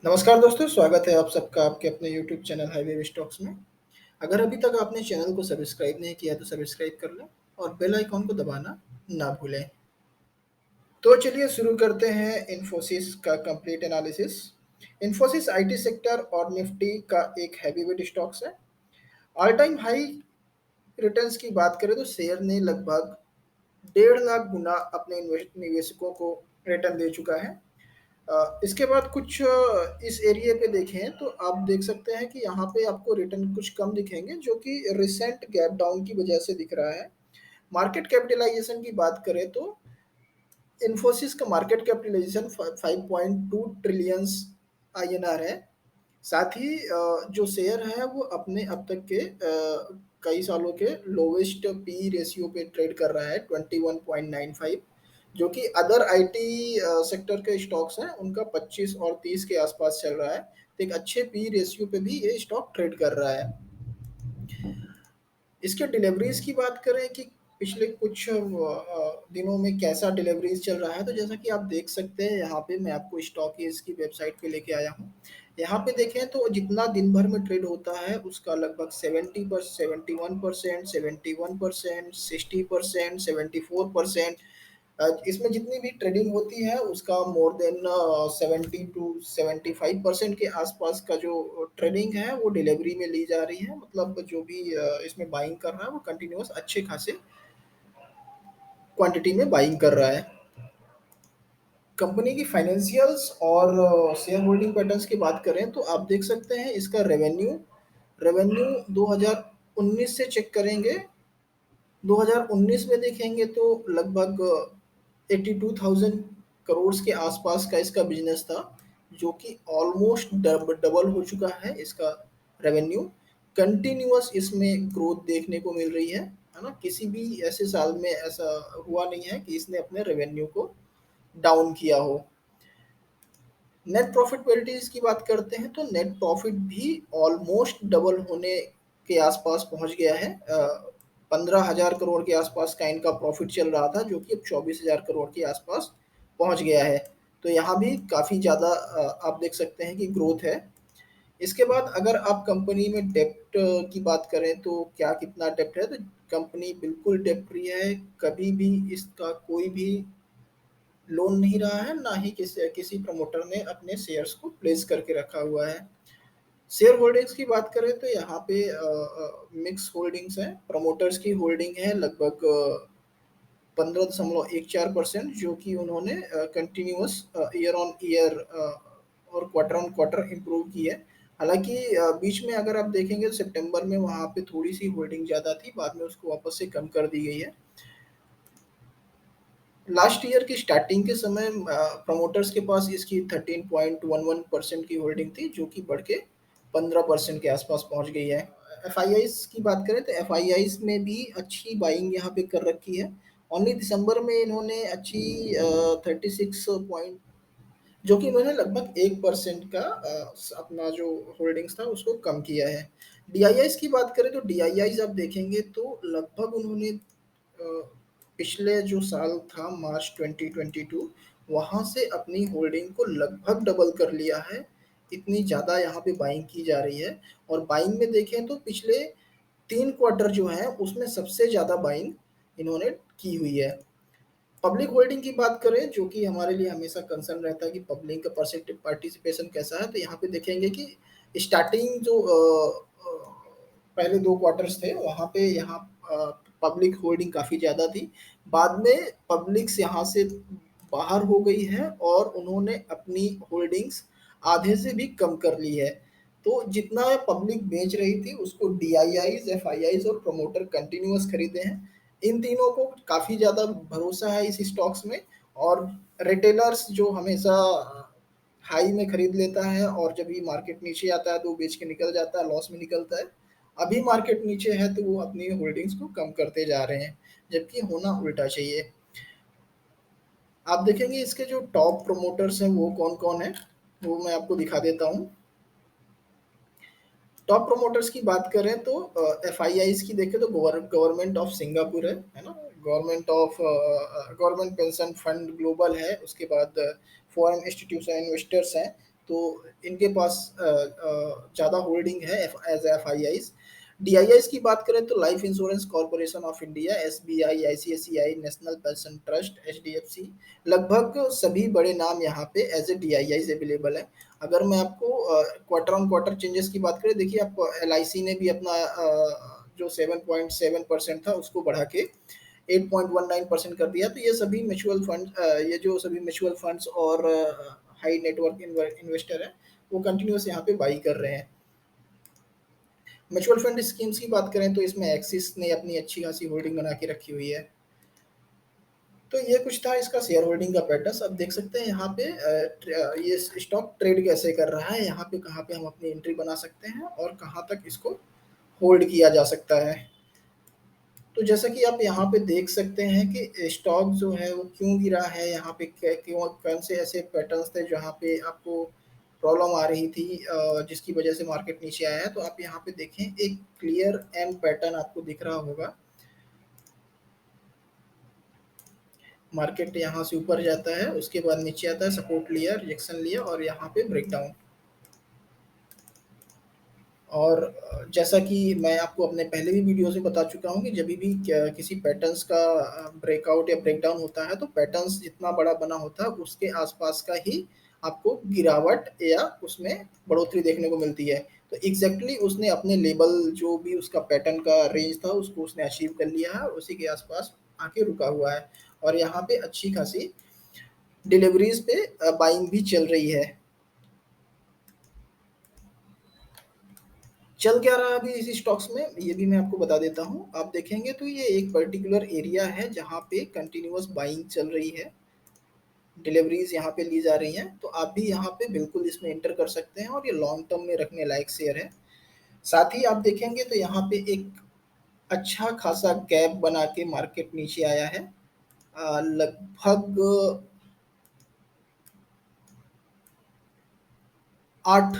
नमस्कार दोस्तों, स्वागत है आप सबका आपके अपने यूट्यूब चैनल हाईवे स्टॉक्स में। अगर अभी तक आपने चैनल को सब्सक्राइब नहीं किया तो सब्सक्राइब कर लें और बेल आइकॉन को दबाना ना भूलें। तो चलिए शुरू करते हैं इन्फोसिस का complete analysis. Infosys IT sector और निफ्टी का एक हैवीवेट स्टॉक्स है। ऑल टाइम हाई रिटर्न्स की बात करें तो शेयर ने लगभग 1.5 लाख गुना अपने निवेशकों को रिटर्न दे चुका है। इसके बाद कुछ इस एरिया पे देखें तो आप देख सकते हैं कि यहाँ पे आपको रिटर्न कुछ कम दिखेंगे जो कि रिसेंट गैप डाउन की वजह से दिख रहा है। मार्केट कैपिटलाइजेशन की बात करें तो इन्फोसिस का मार्केट कैपिटलाइजेशन 5.2 ट्रिलियंस आईएनआर है। साथ ही जो शेयर है वो अपने अब तक के कई सालों के लोवेस्ट पी रेशियो पे ट्रेड कर रहा है 21.95, जो कि अदर आईटी सेक्टर के स्टॉक्स हैं उनका 25 और 30 के आसपास चल रहा है। तो एक अच्छे पी रेशियो पे भी ये स्टॉक ट्रेड कर रहा है। इसके डिलीवरीज की बात करें कि पिछले कुछ दिनों में कैसा डिलीवरीज चल रहा है, तो जैसा कि आप देख सकते हैं यहाँ पे मैं आपको स्टॉक की वेबसाइट पे लेके आया हूँ। यहाँ पे देखें तो जितना दिन भर में ट्रेड होता है उसका लगभग 71%, 71%, 60%, 74%। इसमें जितनी भी ट्रेडिंग होती है उसका मोर देन 70 to 75% के आसपास का जो ट्रेडिंग है वो डिलीवरी में ली जा रही है। मतलब जो भी इसमें बाइंग कर रहा है वो कंटिन्यूअस अच्छे खासे क्वांटिटी में बाइंग कर रहा है। कंपनी की फाइनेंशियल्स और शेयर होल्डिंग पैटर्न्स की बात करें तो आप देख सकते हैं इसका रेवेन्यू रेवेन्यू 2019 से चेक करेंगे। 2019 में देखेंगे तो लगभग 82,000 करोड़ के आसपास का इसका बिजनेस था, जो कि ऑलमोस्ट डबल हो चुका है इसका रेवेन्यू। कंटिन्यूअस इसमें ग्रोथ देखने को मिल रही है ना। किसी भी ऐसे साल में ऐसा हुआ नहीं है कि इसने अपने रेवेन्यू को डाउन किया हो। नेट प्रॉफिटेबिलिटीज की बात करते हैं तो नेट प्रॉफिट भी ऑलमोस्ट डबल होने के आसपास पहुंच गया है। 15,000 करोड़ के आसपास का इनका प्रॉफिट चल रहा था जो कि अब 24,000 करोड़ के आसपास पहुंच गया है। तो यहाँ भी काफ़ी ज़्यादा आप देख सकते हैं कि ग्रोथ है। इसके बाद अगर आप कंपनी में डेप्ट की बात करें तो क्या कितना डेप्ट है, तो कंपनी बिल्कुल डेप्ट फ्री है। कभी भी इसका कोई भी लोन नहीं रहा है, ना ही किसी किसी प्रमोटर ने अपने शेयर्स को प्लेस करके रखा हुआ है। शेयर होल्डिंग्स की बात करें तो यहाँ पे मिक्स होल्डिंग्स हैं। प्रमोटर्स की होल्डिंग है लगभग 15.14%, जो कि उन्होंने कंटिन्यूअस ईयर ऑन ईयर और क्वार्टर ऑन क्वार्टर इम्प्रूव की है। हालांकि बीच में अगर आप देखेंगे तो सितंबर में वहाँ पे थोड़ी सी होल्डिंग ज़्यादा थी, बाद में उसको वापस से कम कर दी गई है। लास्ट ईयर की स्टार्टिंग के समय प्रमोटर्स के पास इसकी 13.11% की होल्डिंग थी, जो कि बढ़ के 15% के आसपास पहुंच गई है। एफ आई आईज की बात करें तो एफ आई आईज में भी अच्छी बाइंग यहाँ पे कर रखी है। ओनली दिसंबर में इन्होंने अच्छी 36 पॉइंट, जो कि इन्होंने लगभग 1% का अपना जो होल्डिंग्स था उसको कम किया है। डी आई आईज की बात करें तो डी आई आईज आप देखेंगे तो लगभग उन्होंने पिछले जो साल था मार्च 2022 वहाँ से अपनी होल्डिंग को लगभग डबल कर लिया है। इतनी ज़्यादा यहाँ पे बाइंग की जा रही है। और बाइंग में देखें तो पिछले 3 क्वार्टर जो है उसमें सबसे ज़्यादा बाइंग इन्होंने की हुई है। पब्लिक होल्डिंग की बात करें जो कि हमारे लिए हमेशा कंसर्न रहता है कि पब्लिक का परसेंटेज पार्टिसिपेशन कैसा है, तो यहाँ पे देखेंगे कि स्टार्टिंग जो पहले 2 क्वार्टर्स थे वहाँ पे यहाँ पब्लिक होल्डिंग काफ़ी ज़्यादा थी। बाद में पब्लिक्स यहाँ से बाहर हो गई है और उन्होंने अपनी होल्डिंग्स आधे से भी कम कर ली है। तो जितना पब्लिक बेच रही थी उसको D I eyes, F I eyes और प्रमोटर कंटिन्यूअस खरीदे हैं। इन तीनों को काफ़ी ज़्यादा भरोसा है इस स्टॉक्स में। और रिटेलर्स जो हमेशा हाई में खरीद लेता है और जब ये मार्केट नीचे आता है तो वो बेच के निकल जाता है, लॉस में निकलता है। अभी मार्केट नीचे है तो वो अपनी होल्डिंग्स को कम करते जा रहे हैं, जबकि होना उल्टा चाहिए। आप देखेंगे इसके जो टॉप प्रोमोटर्स हैं वो कौन कौन है, वो मैं आपको दिखा देता हूँ। टॉप प्रोमोटर्स की बात करें तो एफ आई आईज की देखें तो गवर्नमेंट ऑफ सिंगापुर है ना। गवर्नमेंट पेंशन फंड ग्लोबल है। उसके बाद फॉरेन इंस्टीट्यूशन इन्वेस्टर्स हैं, तो इनके पास ज़्यादा होल्डिंग है as F I Is. D I Is की बात करें तो life insurance corporation of India, S B I, I C I C I, national pension trust, H D F C, लगभग सभी बड़े नाम यहाँ पे as A D I Is available है। अगर मैं आपको क्वार्टर ऑन क्वार्टर चेंजेस की बात करें, देखिए आप एल आई सी ने भी अपना जो 7.7% था उसको बढ़ा के 8.19% कर दिया। तो ये सभी म्यूचुअल फंड, ये जो सभी म्यूचुअल फंड्स और हाई नेटवर्क इन्वेस्टर हैं वो कंटिन्यूस यहाँ पे बाई कर रहे हैं। म्यूचुअल फंड स्कीम्स की बात करें तो इसमें एक्सिस ने अपनी अच्छी खासी होल्डिंग बना के रखी हुई है। तो ये कुछ था इसका शेयर होल्डिंग का पैटर्न। अब देख सकते हैं यहाँ पे ये स्टॉक ट्रेड कैसे कर रहा है, यहाँ पे कहाँ पे हम अपनी एंट्री बना सकते हैं और कहाँ तक इसको होल्ड किया जा सकता है। तो जैसा कि आप यहाँ पे देख सकते हैं कि स्टॉक जो है वो क्यों गिरा है, यहाँ पे क्यों, कौन से ऐसे पैटर्न्स थे जहाँ पे आपको प्रॉब्लम आ रही थी जिसकी वजह से मार्केट नीचे आया है। तो आप यहाँ पे देखें एक क्लियर एम पैटर्न आपको दिख रहा होगा। मार्केट यहाँ से ऊपर जाता है, उसके बाद नीचे आता है, सपोर्ट लिया, रिजेक्शन लिया और यहाँ पे ब्रेकडाउन। और जैसा कि मैं आपको अपने पहले भी वीडियोस में बता चुका हूँ कि जब भी किसी पैटर्न्स का ब्रेकआउट या ब्रेकडाउन होता है तो पैटर्न्स जितना बड़ा बना होता है उसके आसपास का ही आपको गिरावट या उसमें बढ़ोतरी देखने को मिलती है। तो एग्जैक्टली उसने अपने लेवल जो भी उसका पैटर्न का रेंज था उसको उसने अचीव कर लिया है, उसी के आसपास आके रुका हुआ है और यहाँ पे अच्छी खासी डिलीवरीज पे बाइंग भी चल रही है। चल क्या रहा है अभी इस स्टॉक्स में ये भी मैं आपको बता देता हूँ। आप देखेंगे तो ये एक पर्टिकुलर एरिया है जहाँ पे कंटिन्यूअस बाइंग चल रही है, डिलीवरीज यहाँ पे ली जा रही हैं। तो आप भी यहाँ पे बिल्कुल इसमें एंटर कर सकते हैं और ये लॉन्ग टर्म में रखने लायक शेयर है। साथ ही आप देखेंगे तो यहाँ पे एक अच्छा खासा गैप बना के मार्केट नीचे आया है, लगभग 8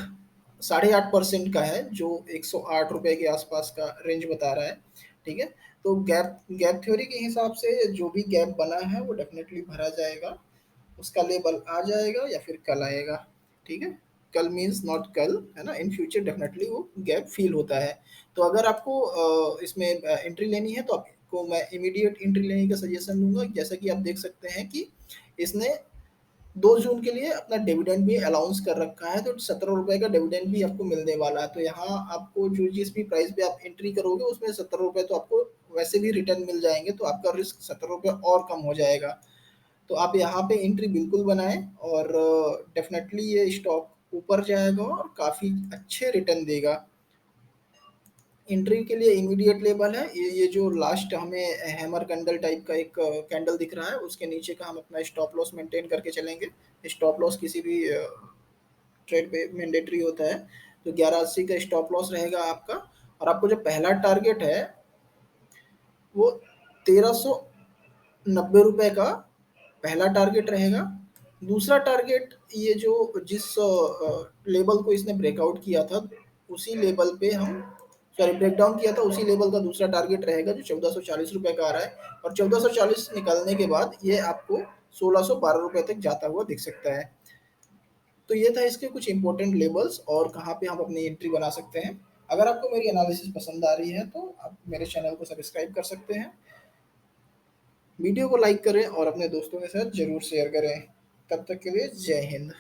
8.5% का है, जो 108 रुपए के आसपास का रेंज बता रहा है। ठीक है, तो गैप गैप थ्योरी के हिसाब से जो भी गैप बना है वो डेफिनेटली भरा जाएगा, उसका लेवल आ जाएगा या फिर कल आएगा। ठीक है, कल मीन्स नॉट कल, है ना, इन फ्यूचर डेफिनेटली वो गैप फील होता है। तो अगर आपको इसमें एंट्री लेनी है तो आपको मैं इमीडिएट एंट्री लेने का सजेशन दूंगा। जैसा कि आप देख सकते हैं कि इसने 2 जून के लिए अपना डिविडेंड भी अनाउंस कर रखा है, तो 17 रुपए का डिविडेंड भी आपको मिलने वाला है। तो यहाँ आपको जो जिस भी प्राइस पे आप एंट्री करोगे उसमें 17 रुपए तो आपको वैसे भी रिटर्न मिल जाएंगे, तो आपका रिस्क 17 रुपए और कम हो जाएगा। तो आप यहाँ पे एंट्री बिल्कुल बनाएं और डेफिनेटली ये स्टॉक ऊपर जाएगा और काफ़ी अच्छे रिटर्न देगा। एंट्री के लिए इमीडिएट लेवल है ये जो लास्ट हमें हैमर कैंडल टाइप का एक कैंडल दिख रहा है उसके नीचे का हम अपना स्टॉप लॉस मेंटेन करके चलेंगे। स्टॉप लॉस किसी भी ट्रेड पे मैंडेटरी होता है, तो 1180 का स्टॉप लॉस रहेगा आपका। और आपको जो पहला टारगेट है वो 1390 रुपए का पहला टारगेट रहेगा। दूसरा टारगेट ये जो जिस लेवल को इसने ब्रेकआउट किया था उसी लेवल पे हम, सॉरी ब्रेकडाउन किया था उसी लेवल का दूसरा टारगेट रहेगा जो 1440 रुपए का आ रहा है। और 1440 निकलने के बाद ये आपको 1612 रुपए तक जाता हुआ दिख सकता है। तो ये था इसके कुछ इंपॉर्टेंट लेवल्स और कहाँ पे हम अपनी एंट्री बना सकते हैं। अगर आपको मेरी एनालिसिस पसंद आ रही है तो आप मेरे चैनल को सब्सक्राइब कर सकते हैं, वीडियो को लाइक करें और अपने दोस्तों के साथ ज़रूर शेयर करें। तब तक के लिए जय हिंद।